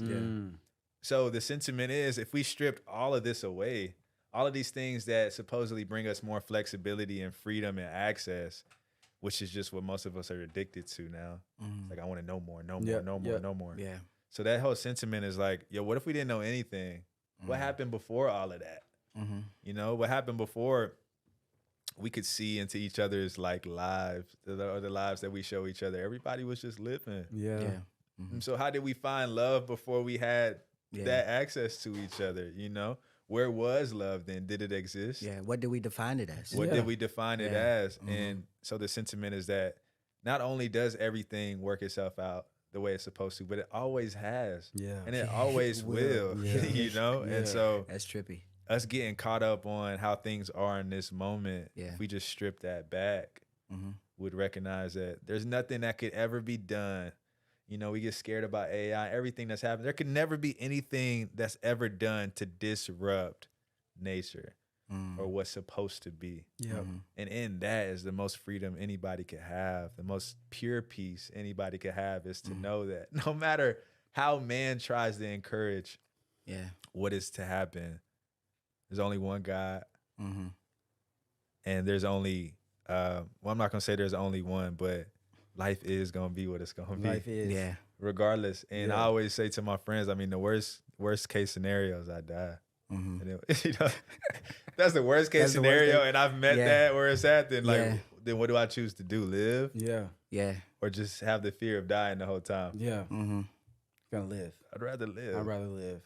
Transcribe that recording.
Mm. So the sentiment is, if we stripped all of this away, all of these things that supposedly bring us more flexibility and freedom and access, which is just what most of us are addicted to now. It's like, I want to know more, know more, Yep, know more, yep. know more. Yeah. So that whole sentiment is like, yo, what if we didn't know anything? What happened before all of that? You know, what happened before we could see into each other's like lives, the other lives that we show each other? Everybody was just living. Yeah. Yeah. And so how did we find love before we had that access to each other? You know, where was love then? Did it exist? Yeah. What do we define it as? What Yeah. did we define it Yeah. as? And so the sentiment is that not only does everything work itself out the way it's supposed to, but it always has. Yeah. And it always will, Yeah. you know? Yeah. And so That's trippy. us getting caught up on how things are in this moment, Yeah. if we just strip that back, would recognize that there's nothing that could ever be done. You know, we get scared about AI, everything that's happened. There could never be anything that's ever done to disrupt nature or what's supposed to be. Yeah. And in that is the most freedom anybody could have. The most pure peace anybody could have is to know that no matter how man tries to encourage what is to happen, there's only one God. And there's only, well, I'm not going to say there's only one, but life is going to be what it's going to be. Life is. Yeah. Regardless. And I always say to my friends, I mean, the worst case scenario is I die. And it, you know, that's the worst case That's the worst scenario, thing. and I've met that where it's at. Then Yeah. then what do I choose to do? Live, Yeah. Yeah. or just have the fear of dying the whole time? Yeah. Gonna live. I'd rather live. I'd rather live.